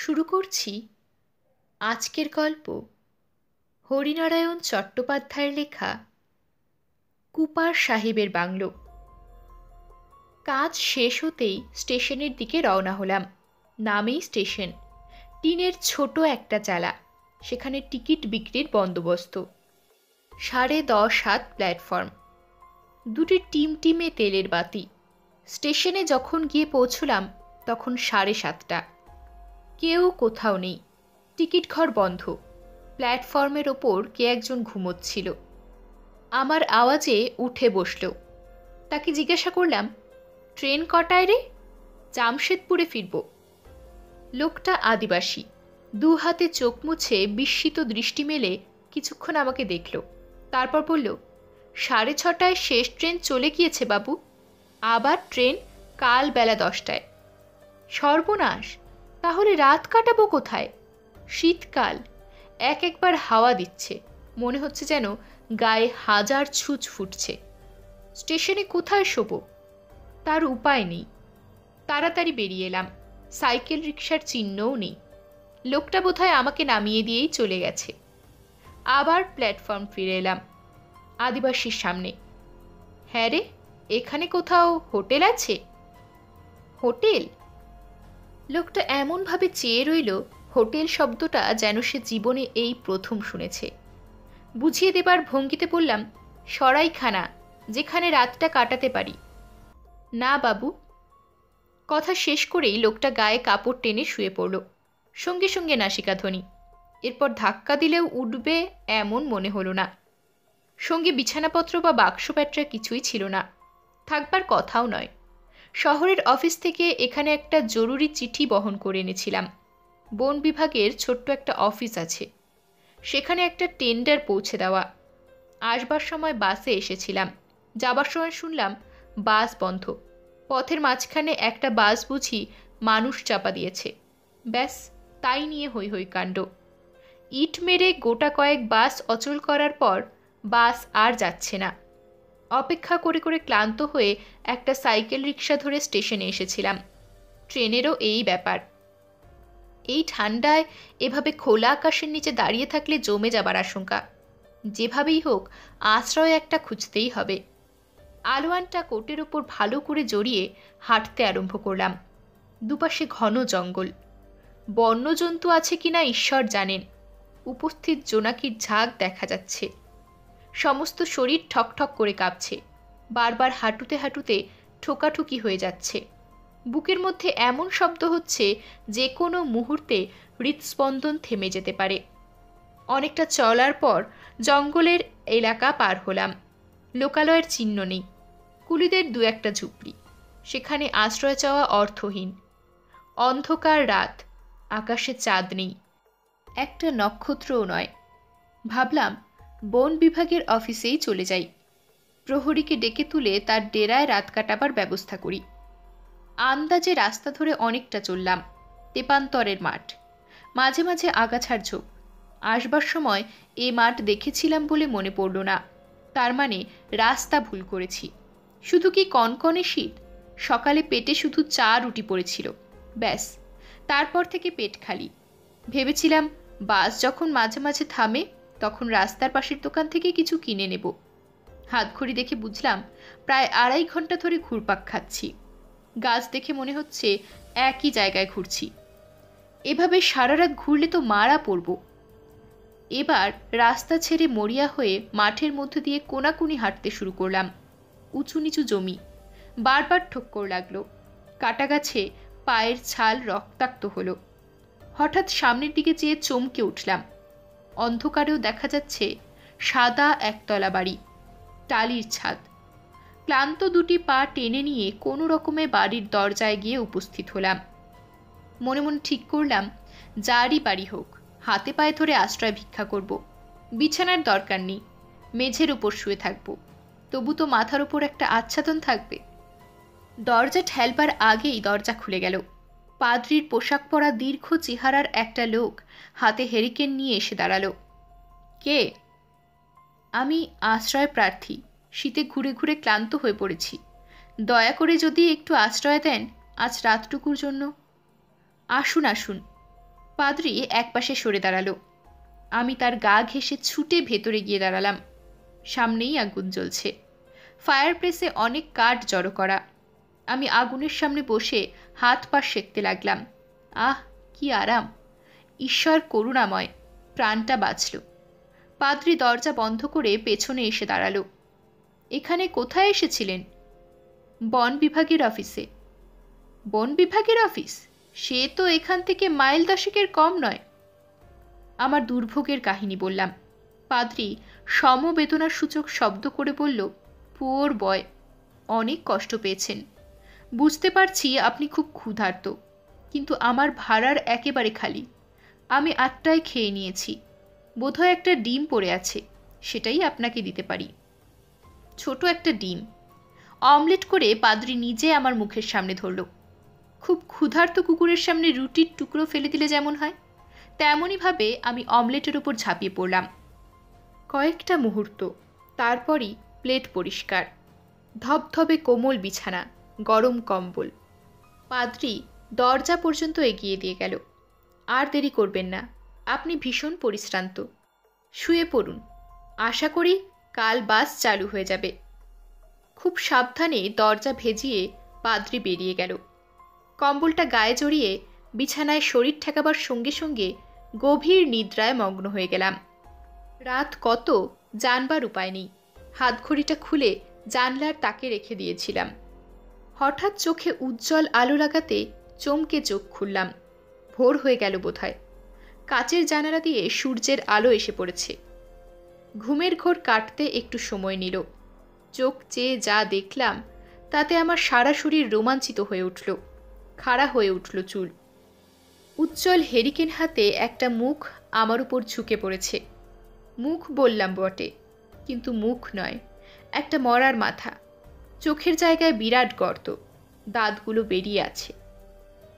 শুরু করছি আজকের গল্প হরিনারায়ণ চট্টোপাধ্যায়ের লেখা কুপার সাহেবের বাংলো। কাজ শেষ হতেই স্টেশনের দিকে রওনা হলাম। নামেই স্টেশন, টিনের ছোট একটা চালা, সেখানে টিকিট বিক্রির বন্দোবস্ত। 10:30 হাত প্ল্যাটফর্ম, দুটি টিমটিমে তেলের বাতি। স্টেশনে যখন গিয়ে পৌঁছলাম তখন 7:30। কেউ কোথাও নেই, টিকিট ঘর বন্ধ। প্ল্যাটফর্মের ওপর কে একজন ঘুমোচ্ছিল। আমার আওয়াজে উঠে বসল। তাকে জিজ্ঞাসা করলাম, ট্রেন কটায় রে? জামশেদপুরে ফিরব। লোকটা আদিবাসী, দু হাতে চোখ মুছে বিস্মিত দৃষ্টি মেলে কিছুক্ষণ আমাকে দেখল। তারপর বলল, 6:30 শেষ ট্রেন চলে গিয়েছে বাবু, আবার ট্রেন কাল বেলা 10টায়। সর্বনাশ, তাহলে রাত কাটাবো কোথায়? শীতকাল, একবার হাওয়া দিচ্ছে, মনে হচ্ছে যেন গায়ে 1000 ছুঁচ ফুটছে। স্টেশনে কোথায় শোবো? তার উপায় নেই। তাড়াতাড়ি বেরিয়ে এলাম। সাইকেল রিকশার চিহ্নও নেই। লোকটা বোধহয় আমাকে নামিয়ে দিয়েই চলে গেছে। আবার প্ল্যাটফর্ম ফিরে এলাম। আদিবাসীর সামনে। হ্যাঁ রে, এখানে কোথাও হোটেল আছে? হোটেল? লোকটা এমনভাবে চেয়ে রইল, হোটেল শব্দটা যেন সে জীবনে এই প্রথম শুনেছে। বুঝিয়ে দেবার ভঙ্গিতে বললাম, সরাইখানা, যেখানে রাতটা কাটাতে পারি। না বাবু। কথা শেষ করেই লোকটা গায়ে কাপড় টেনে শুয়ে পড়ল। সঙ্গে সঙ্গে নাসিকাধ্বনি। এরপর ধাক্কা দিলেও উঠবে এমন মনে হলো না। সঙ্গে বিছানাপত্র বা বাক্স প্যাটরা কিছুই ছিল না, থাকবার কথাও নয়। শহরের অফিস থেকে এখানে একটা জরুরি চিঠি বহন করে এনেছিলাম। বন বিভাগের ছোট্ট একটা অফিস আছে, সেখানে একটা টেন্ডার পৌঁছে দেওয়া। আসবার সময় বাসে এসেছিলাম, যাবার সময় শুনলাম বাস বন্ধ। পথের মাঝখানে একটা বাস বুঝি মানুষ চাপা দিয়েছে। ব্যাস, তাই নিয়ে হৈ হৈ কাণ্ড। ইট মেরে গোটা কয়েক বাস অচল করার পর বাস আর যাচ্ছে না। অপেক্ষা করে করে ক্লান্ত হয়ে একটা সাইকেল রিকশা ধরে স্টেশনে এসেছিলাম। ট্রেনেরও এই ব্যাপার। এই ঠান্ডায় এভাবে খোলা আকাশের নিচে দাঁড়িয়ে থাকলে জমে যাবার আশঙ্কা। যেভাবেই হোক আশ্রয় একটা খুঁজতেই হবে। আলোয়ানটা কোটের ওপর ভালো করে জড়িয়ে হাঁটতে আরম্ভ করলাম। দুপাশে ঘন জঙ্গল। বন্যজন্তু আছে কিনা ঈশ্বর জানেন। উপস্থিত জোনাকির ঝাঁক দেখা যাচ্ছে। সমস্ত শরীর ঠকঠক করে কাঁপছে। বারবার হাঁটুতে হাঁটুতে ঠোকাঠুকি হয়ে যাচ্ছে। বুকের মধ্যে এমন শব্দ হচ্ছে যে কোনো মুহূর্তে হৃৎস্পন্দন থেমে যেতে পারে। অনেকটা চলার পর জঙ্গলের এলাকা পার হলাম। লোকালয়ের চিহ্ন নেই। কুলিদের দু একটা ঝুপড়ি, সেখানে আশ্রয় চাওয়া অর্থহীন। অন্ধকার রাত, আকাশে চাঁদ নেই, একটা নক্ষত্রও নয়। ভাবলাম বন বিভাগের অফিসেই চলে যাই। প্রহরীকে ডেকে তুলে তার ডেরায় রাত কাটাবার ব্যবস্থা করি। আন্দাজে রাস্তা ধরে অনেকটা চললাম। তেপান্তরের মাঠ, মাঝে মাঝে আগাছার ঝোপ। আসবার সময় এ মাঠ দেখেছিলাম বলে মনে পড়ল না। তার মানে রাস্তা ভুল করেছি। শুধু কি কনকনে শীত? সকালে পেটে শুধু চা রুটি পড়েছিল, ব্যাস। তারপর থেকে পেট খালি। ভেবেছিলাম বাস যখন মাঝে মাঝে থামে তখন রাস্তার পাশের দোকান থেকে কিছু কিনে নেব। হাতঘড়ি দেখে বুঝলাম প্রায় 2.5 ঘন্টা ধরে ঘুরপাক খাচ্ছি। গাছ দেখে মনে হচ্ছে একই জায়গায় ঘুরছি। এভাবে সারা রাত ঘুরলে তো মারা পড়ব। এবার রাস্তা ছেড়ে মরিয়া হয়ে মাঠের মধ্যে দিয়ে কোনাকুনি হাঁটতে শুরু করলাম। উঁচু নিচু জমি, বারবার ঠক্কর লাগলো। কাটা গাছে পায়ের ছাল রক্তাক্ত হলো। হঠাৎ সামনের দিকে চেয়ে চমকে উঠলাম। অন্ধকারেও দেখা যাচ্ছে সাদা একতলা বাড়ি, টালির ছাদ। ক্লান্ত দুটি পা টেনে নিয়ে কোনো রকমে বাড়ির দরজায় গিয়ে উপস্থিত হলাম। মনে মনে ঠিক করলাম, যারই বাড়ি হোক হাতে পায়ে ধরে আশ্রয় ভিক্ষা করব। বিছানার দরকার নেই, মেঝের উপর শুয়ে থাকব, তবু তো মাথার উপর একটা আচ্ছাদন থাকবে। দরজা ঠেলবার আগেই দরজা খুলে গেল। পাদ্রির পোশাক পরা দীর্ঘ চেহারার একটা লোক হাতে হেরিকেন নিয়ে এসে দাঁড়ালো। কে? আমি আশ্রয় প্রার্থী, শীতে ঘুরে ঘুরে ক্লান্ত হয়ে পড়েছি। দয়া করে যদি একটু আশ্রয় দেন আজ রাতটুকুর জন্য। আসুন আসুন। পাদ্রি একপাশে সরে দাঁড়ালো। আমি তার গা ঘেঁষে ছুটে ভেতরে গিয়ে দাঁড়ালাম। সামনেই আগুন জ্বলছে, ফায়ার প্লেসে অনেক কাঠ জড়ো করা। আমি আগুনের সামনে বসে হাত পা সেঁকতে লাগলাম। আহ, কি আরাম! ঈশ্বর করুণাময়, প্রাণটা বাঁচল। পাদ্রি দরজা বন্ধ করে পেছনে এসে দাঁড়ালো। এখানে কোথায় এসেছিলেন? বন বিভাগের অফিসে। বন বিভাগের অফিস? সে তো এখান থেকে মাইল 10 কম নয়। আমার দুর্ভোগের কাহিনী বললাম। পাদ্রি সমবেদনার সূচক শব্দ করে বলল, পুওর বয়, অনেক কষ্ট পেয়েছেন। বুঝতে পারছি আপনি খুব ক্ষুধার্ত, কিন্তু আমার ভাড়ার একেবারে খালি। আমি 8টায় খেয়ে নিয়েছি। বোধহয় একটা ডিম পড়ে আছে, সেটাই আপনাকে দিতে পারি। ছোট একটা ডিম অমলেট করে পাদ্রি নিজে আমার মুখের সামনে ধরল। খুব ক্ষুধার্ত কুকুরের সামনে রুটির টুকরো ফেলে দিলে যেমন হয়, তেমনইভাবে আমি অমলেটের ওপর ঝাঁপিয়ে পড়লাম। কয়েকটা মুহূর্ত, তারপরই প্লেট পরিষ্কার, ধবধবে কোমল বিছানা, গরম কম্বল। পাদ্রি দরজা পর্যন্ত এগিয়ে দিয়ে গেল। আর দেরি করবেন না, আপনি ভীষণ পরিশ্রান্ত। শুয়ে পড়ুন, আশা করি কাল বাস চালু হয়ে যাবে। খুব সাবধানে দরজা ভেজিয়ে পাদ্রি বেরিয়ে গেল। কম্বলটা গায়ে জড়িয়ে বিছানায় শরীর ঠেকাবার সঙ্গে সঙ্গে গভীর নিদ্রায় মগ্ন হয়ে গেলাম। রাত কত জানবার উপায় নেই। হাতঘড়িটা খুলে জানলার তাকে রেখে দিয়েছিলাম। হঠাৎ চোখে উজ্জ্বল আলো লাগাতে চমকে চোখ খুললাম। ভোর হয়ে গেল বোধহয়। কাচের জানালা দিয়ে সূর্যের আলো এসে পড়েছে। ঘুমের ঘোর কাটতে একটু সময় নিল। চোখ চেয়ে যা দেখলাম তাতে আমার সারা শরীর রোমাঞ্চিত হয়ে উঠল, খাড়া হয়ে উঠল চুল। উজ্জ্বল হেরিকেন হাতে একটা মুখ আমার উপর ঝুঁকে পড়েছে। মুখ বললাম বটে, কিন্তু মুখ নয়, একটা মরার মাথা। চোখের জায়গায় বিরাট গর্ত, দাঁতগুলো বেরিয়ে আছে।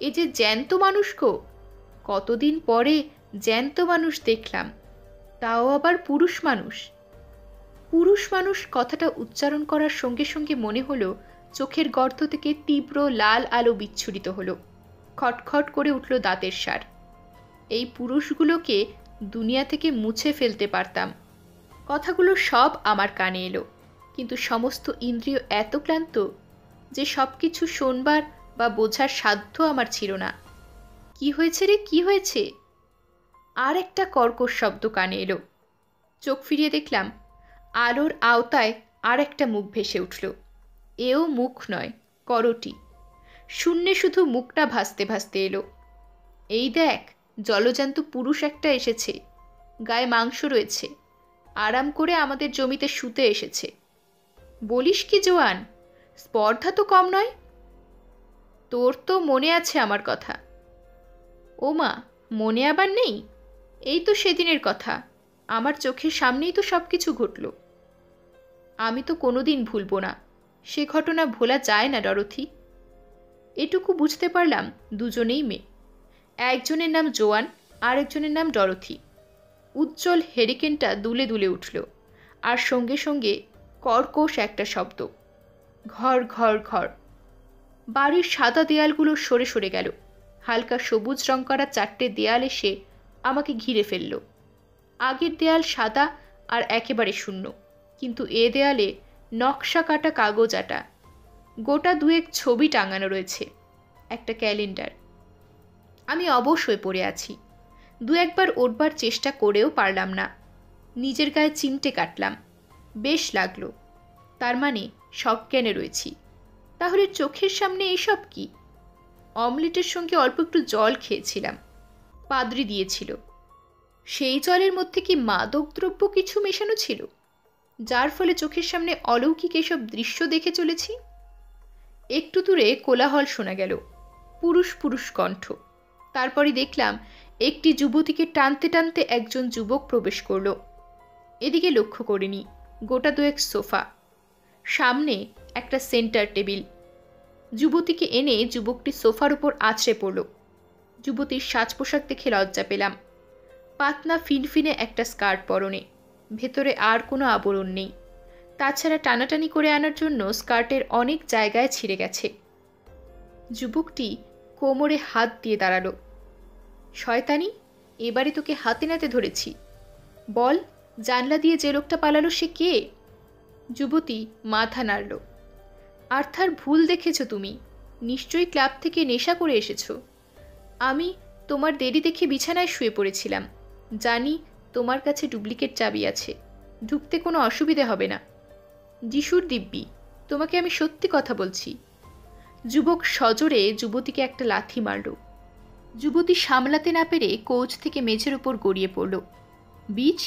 এ যে জ্যান্ত মানুষ গো! কতদিন পরে জ্যান্ত মানুষ দেখলাম, তাও আবার পুরুষ মানুষ। পুরুষ মানুষ কথাটা উচ্চারণ করার সঙ্গে সঙ্গে মনে হলো চোখের গর্ত থেকে তীব্র লাল আলো বিচ্ছুরিত হলো। খটখট করে উঠল দাঁতের সার। এই পুরুষগুলোকে দুনিয়া থেকে মুছে ফেলতে পারতাম। কথাগুলো সব আমার কানে এলো, কিন্তু সমস্ত ইন্দ্রিয় এত ক্লান্ত যে সব কিছু শোনবার বা বোঝার সাধ্য আমার ছিল না। কি হয়েছে রে, কি হয়েছে? আর একটা কর্কশ শব্দ কানে এলো। চোখ ফিরিয়ে দেখলাম আলোর আওতায় আর একটা মুখ ভেসে উঠল। এও মুখ নয়, করটি। শূন্যে শুধু মুখটা ভাসতে ভাসতে এলো। এই দেখ, জলজান্ত পুরুষ একটা এসেছে, গায়ে মাংস রয়েছে, আরাম করে আমাদের জমিতে শুতে এসেছে। বলিস কি জোয়ান, স্পর্ধা তো কম নয়। তোর তো মনে আছে আমার কথা। ও মা, মনে আবার নেই? এই তো সেদিনের কথা, আমার চোখের সামনেই তো সব কিছু ঘটল। আমি তো কোনোদিন ভুলব না, সে ঘটনা ভোলা যায় না ডরথি। এটুকু বুঝতে পারলাম দুজনেই মেয়ে। একজনের নাম জোয়ান, আর একজনের নাম ডরথি। উজ্জ্বল হেরিকেনটা দুলে দুলে উঠল, আর সঙ্গে সঙ্গে কর্কশ একটা শব্দ, ঘর ঘর ঘর। বাড়ির সাদা দেয়ালগুলো সরে সরে গেল। হালকা সবুজ রং করা 4টে দেয়াল এসে আমাকে ঘিরে ফেলল। আগের দেয়াল সাদা আর একেবারে শূন্য, কিন্তু এ দেয়ালে নকশা কাটা কাগজ আটা। গোটা 2 ছবি টাঙানো রয়েছে, একটা ক্যালেন্ডার। আমি অবশ হয়ে পড়ে আছি। 2-1বার ওঠবার চেষ্টা করেও পারলাম না। নিজের গায়ে চিমটে কাটলাম। বেশ লাগলো। তার মানে সজ্ঞানে রয়েছি। তাহলে চোখের সামনে এসব কি? অমলেটের সঙ্গে অল্প একটু জল খেয়েছিলাম, পাদ্রি দিয়েছিল। সেই জলের মধ্যে কি মাদক দ্রব্য কিছু মেশানো ছিল, যার ফলে চোখের সামনে অলৌকিক এসব দৃশ্য দেখে চলেছি? একটু দূরে কোলাহল শোনা গেল, পুরুষ পুরুষ কণ্ঠ। তারপরই দেখলাম একটি যুবতীকে টানতে টানতে একজন যুবক প্রবেশ করল। এদিকে লক্ষ্য করিনি। গোটা 2 সোফা, সামনে একটা সেন্টার টেবিল। যুবতীকে এনে যুবকটি সোফার উপর আছড়ে পড়ল। যুবতীর সাজ পোশাক দেখে লজ্জা পেলাম। পাতলা ফিনফিনে একটা স্কার্ট পরনে, ভেতরে আর কোনো আবরণ নেই। তাছাড়া টানাটানি করে আনার জন্য স্কার্টের অনেক জায়গায় ছিঁড়ে গেছে। যুবকটি কোমরে হাত দিয়ে দাঁড়ালো। শয়তানি, এবারে তোকে হাতে নাতে ধরেছি। বল, জানলা দিয়ে যে লোকটা পালালো সে কে? যুবতী মাথা নাড়ল। আর্থার, ভুল দেখেছ তুমি। নিশ্চয়ই ক্লাব থেকে নেশা করে এসেছো। আমি তোমার দেরি দেখে বিছানায় শুয়ে পড়েছিলাম। জানি তোমার কাছে ডুপ্লিকেট চাবি আছে, ঢুকতে কোনো অসুবিধে হবে না। যিশুর দিব্যি, তোমাকে আমি সত্যি কথা বলছি। যুবক সজোরে যুবতীকে একটা লাথি মারল। যুবতী সামলাতে না পেরে কোচ থেকে মেঝের উপর গড়িয়ে পড়ল। বীজ,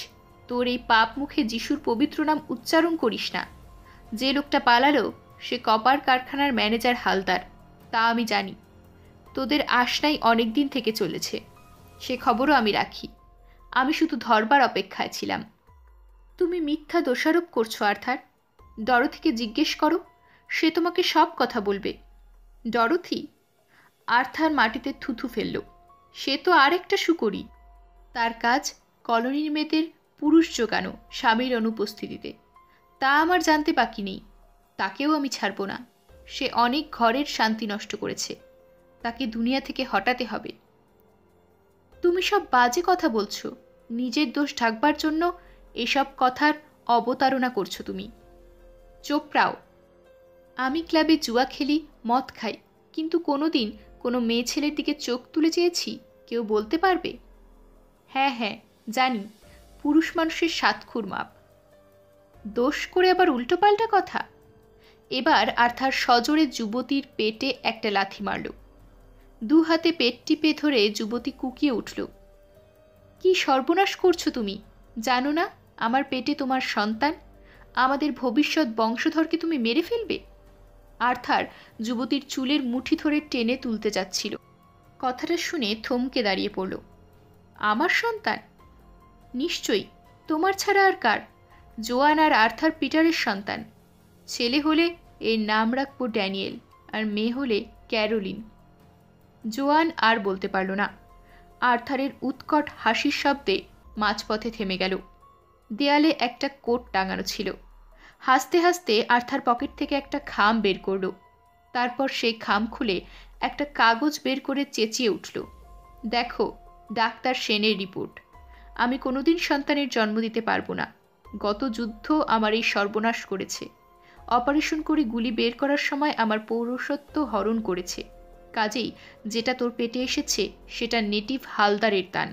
তোর এই পাপ মুখে যিশুর পবিত্র নাম উচ্চারণ করিস না। যে লোকটা পালালো সে কপার কারখানার ম্যানেজার হালদার, তা আমি জানি। তোদের আশনাই অনেক দিন থেকে চলেছে, সে খবরও আমি রাখি। আমি শুধু ধরবার অপেক্ষায় ছিলাম। তুমি মিথ্যা দোষারোপ করছো আর্থার। ডরথিকে জিজ্ঞেস করো, সে তোমাকে সব কথা বলবে। ডরথি? আর্থার মাটিতে থুথু ফেলল। সে তো আর একটা শুকরি। তার কাজ কলোনির মেয়েদের পুরুষ জোগানো স্বামীর অনুপস্থিতিতে। তা আমার জানতে বাকি নেই। তাকেও আমি ছাড়ব না। সে অনেক ঘরের শান্তি নষ্ট করেছে, তাকে দুনিয়া থেকে হটাতে হবে। তুমি সব বাজে কথা বলছো। নিজের দোষ ঢাকবার জন্য এসব কথার অবতারণা করছো তুমি। চোপড়াও। আমি ক্লাবে জুয়া খেলি, মদ খাই, কিন্তু কোনোদিন কোনো মেয়ে ছেলের দিকে চোখ তুলে চেয়েছি কেউ বলতে পারবে? হ্যাঁ হ্যাঁ, জানি, পুরুষ মানুষের সাতখুর মাপ। দোষ করে আবার উল্টোপাল্টা কথা। এবার আর্থার সজোরে যুবতীর পেটে একটা লাথি মারল। দু হাতে পেট টিপে ধরে যুবতী কুকিয়ে উঠল। কি সর্বনাশ করছো তুমি? জানো না আমার পেটে তোমার সন্তান? আমাদের ভবিষ্যৎ বংশধরকে তুমি মেরে ফেলবে। আর্থার যুবতীর চুলের মুঠি ধরে টেনে তুলতে যাচ্ছিল। কথাটা শুনে থমকে দাঁড়িয়ে পড়ল। আমার সন্তান? নিশ্চয়ই, তোমার ছাড়া আর কার? জোয়ান আর আর্থার পিটারের সন্তান। ছেলে হলে এর নাম রাখবো ড্যানিয়েল, আর মেয়ে হলে ক্যারোলিন। জোয়ান আর বলতে পারল না। আর্থারের উৎকট হাসির শব্দে মাঝপথে থেমে গেল। দেয়ালে একটা কোট টাঙানো ছিল। হাসতে হাসতে আর্থার পকেট থেকে একটা খাম বের করল। তারপর সেই খাম খুলে একটা কাগজ বের করে চেঁচিয়ে উঠল, দেখো, ডাক্তার সেনের রিপোর্ট। আমি কোনোদিন সন্তানের জন্ম দিতে পারবো না। গত যুদ্ধ আমার এই সর্বনাশ করেছে। অপারেশন করে গুলি বের করার সময় আমার পৌরসত্ব হরণ করেছে। কাজেই যেটা তোর পেটে এসেছে সেটা নেটিভ হালদারের দান।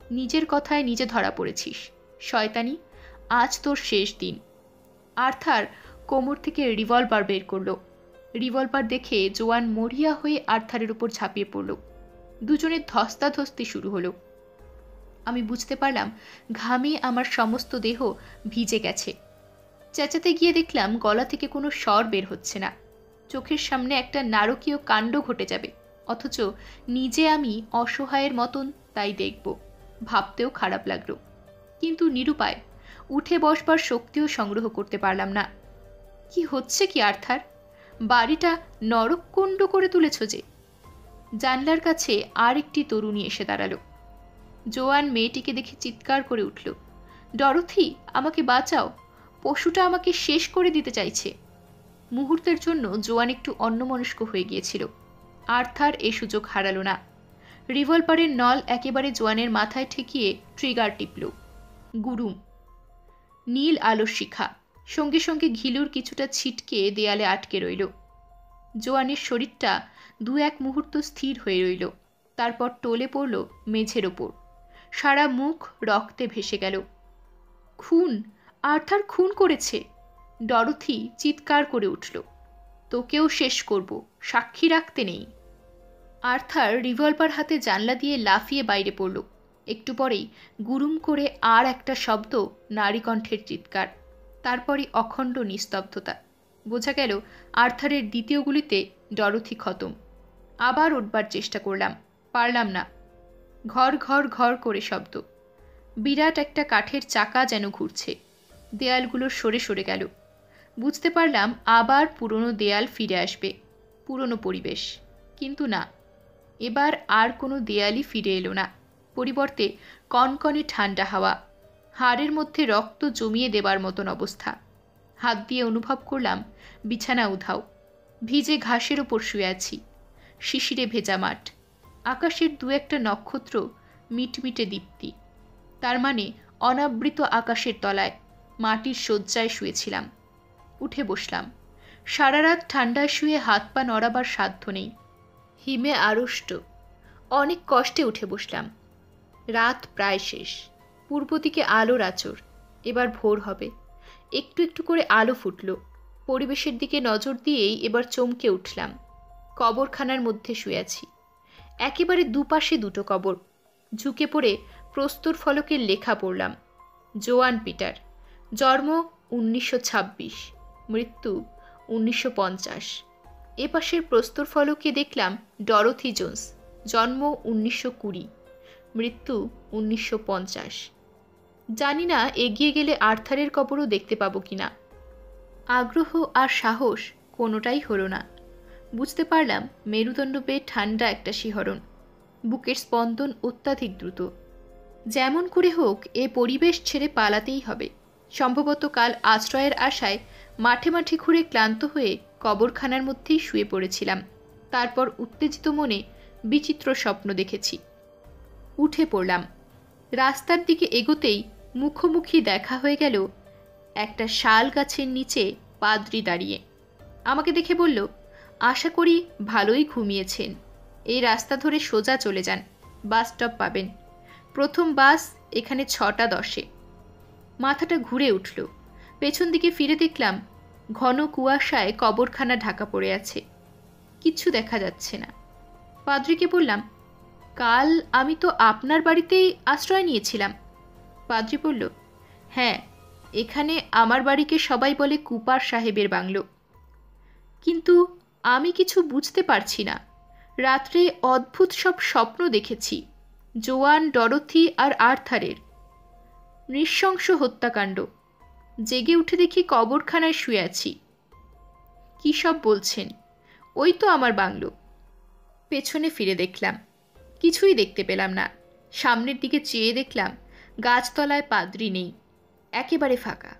নিজের কথায় নিজে ধরা পড়েছিস। শয়তানি, আজ তোর শেষ দিন। আর্থার কোমর থেকে রিভলভার বের করল। রিভলভার দেখে জোয়ান মরিয়া হয়ে আর্থারের উপর ঝাঁপিয়ে পড়ল। দুজনের ধস্তাধস্তি শুরু হলো। আমি বুঝতে পারলাম ঘামে আমার সমস্ত দেহ ভিজে গেছে। চেঁচাতে গিয়ে দেখলাম গলা থেকে কোনো স্বর বের হচ্ছে না। চোখের সামনে একটা নারকীয় কাণ্ড ঘটে যাবে, অথচ নিজে আমি অসহায়ের মতন তাই দেখব। ভাবতেও খারাপ লাগলো, কিন্তু নিরুপায়। উঠে বসবার শক্তিও সংগ্রহ করতে পারলাম না। কি হচ্ছে কি আর্থার? বাড়িটা নরককুণ্ড করে তুলেছ যে। জানলার কাছে আর একটি তরুণী এসে দাঁড়ালো। জোয়ান মেয়েটিকে দেখে চিৎকার করে উঠল, ডরথি, আমাকে বাঁচাও, পশুটা আমাকে শেষ করে দিতে চাইছে। মুহূর্তের জন্য জোয়ান একটু অন্যমনস্ক হয়ে গিয়েছিল। আর্থার এ সুযোগ হারালো না। রিভলভারের নল একেবারে জোয়ানের মাথায় ঠেকিয়ে ট্রিগার টিপল। গুরুম। নীল আলোর শিখা সঙ্গে সঙ্গে ঘিলুর কিছুটা ছিটকে দেয়ালে আটকে রইল। জোয়ানের শরীরটা দু এক মুহূর্ত স্থির হয়ে রইল, তারপর টলে পড়ল মেঝের ওপর। সারা মুখ রক্তে ভেসে গেল। খুন! আর্থার খুন করেছে! ডরথি চিৎকার করে উঠল, তোকেও শেষ করব, সাক্ষী রাখতে নেই। আর্থার রিভলভার হাতে জানলা দিয়ে লাফিয়ে বাইরে পড়ল। একটু পরেই গুরুম করে আর একটা শব্দ, নারীকণ্ঠের চিৎকার, তারপরই অখণ্ড নিস্তব্ধতা। বোঝা গেল আর্থারের দ্বিতীয় গুলিতে ডরথি খতম। আবার উঠবার চেষ্টা করলাম, পারলাম না। ঘর ঘর ঘর করে শব্দ। বিরাট একটা কাঠের চাকা যেন ঘুরছে। দেয়ালগুলো সরে সরে গেল। বুঝতে পারলাম আবার পুরনো দেয়াল ফিরে আসবে, পুরনো পরিবেশ। কিন্তু না, এবার আর কোনো দেয়ালই ফিরে এলো না। পরিবর্তে কনকনে ঠান্ডা হাওয়া, হাড়ের মধ্যে রক্ত জমিয়ে দেবার মতন অবস্থা। হাত দিয়ে অনুভব করলাম বিছানা উধাও। ভিজে ঘাসের ওপর শুয়ে আছি। শিশিরে ভেজা মাঠ। আকাশের দু একটা নক্ষত্র মিটমিটে দীপ্তি। তার মানে অনাবৃত আকাশের তলায় মাটির শয্যায় শুয়েছিলাম। উঠে বসলাম। সারা রাত ঠান্ডায় শুয়ে হাত পা নড়াবার সাধ্য নেই। হিমে আড়ষ্ট। অনেক কষ্টে উঠে বসলাম। রাত প্রায় শেষ। পূর্ব দিকে আলোর আঁচড়। এবার ভোর হবে। একটু একটু করে আলো ফুটল। পরিবেশের দিকে নজর দিয়েই এবার চমকে উঠলাম। কবরখানার মধ্যে শুয়ে আছি। একেবারে দুপাশে দুটো কবর। ঝুঁকে পড়ে প্রস্তর ফলকের লেখা পড়লাম। জোয়ান পিটার, জন্ম 1926, মৃত্যু 1950। এপাশের প্রস্তর ফলকে দেখলাম ডরোথি জোন্স, জন্ম 1920, মৃত্যু 1950। জানি না এগিয়ে গেলে আর্থারের কবরও দেখতে পাবো কিনা। আগ্রহ আর সাহস কোনোটাই হলো না। বুঝতে পারলাম মেরুদণ্ড পেয়ে ঠান্ডা একটা শিহরণ। বুকের স্পন্দন অত্যাধিক দ্রুত। যেমন করে হোক এ পরিবেশ ছেড়ে পালাতেই হবে। সম্ভবত কাল আশ্রয়ের আশায় মাঠে মাঠে ঘুরে ক্লান্ত হয়ে কবরখানার মধ্যেই শুয়ে পড়েছিলাম। তারপর উত্তেজিত মনে বিচিত্র স্বপ্ন দেখেছি। উঠে পড়লাম। রাস্তার দিকে এগোতেই মুখোমুখি দেখা হয়ে গেল একটা শাল গাছের নিচে পাদ্রী দাঁড়িয়ে। আমাকে দেখে বলল, আশা করি ভালোই ঘুমিয়েছেন। এই রাস্তা ধরে সোজা চলে যান, বাস স্টপ পাবেন। প্রথম বাস এখানে 6:10। মাথাটা ঘুরে উঠল। পেছন দিকে ফিরে দেখলাম ঘন কুয়াশায় কবরখানা ঢাকা পড়ে আছে। কিচ্ছু দেখা যাচ্ছে না। পাদ্রীকে বললাম, কাল আমি তো আপনার বাড়িতেই আশ্রয় নিয়েছিলাম। পাদ্রী বলল, হ্যাঁ, এখানে আমার বাড়িকে সবাই বলে কুপার সাহেবের বাংলো। কিন্তু আমি কিছু বুঝতে পারছি না। রাত্রে অদ্ভুত সব স্বপ্ন দেখেছি, জোয়ান, ডরোথি আর আর্থারের। নৃশংস হত্যাকাণ্ড। জেগে উঠে দেখি কবরখানায় শুয়ে আছি। কী সব বলছেন? ওই তো আমার বাংলো। পেছনে ফিরে দেখলাম, কিছুই দেখতে পেলাম না। সামনের দিকে চেয়ে দেখলাম গাছতলায় পাদ্রী নেই, একেবারে ফাঁকা।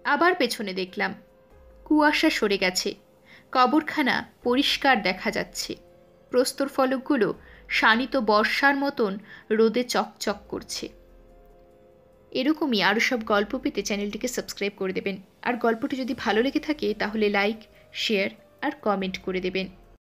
আবার পেছনে দেখলাম, কুয়াশা সরে গেছে। কবরখানা পরিষ্কার দেখা যাচ্ছে। প্রস্তর ফলকগুলো শানিত বর্ষার মতন রোদে চকচক করছে। এরকমই আরও সব গল্প পেতে চ্যানেলটিকে সাবস্ক্রাইব করে দেবেন। আর গল্পটি যদি ভালো লেগে থাকে তাহলে লাইক, শেয়ার আর কমেন্ট করে দেবেন।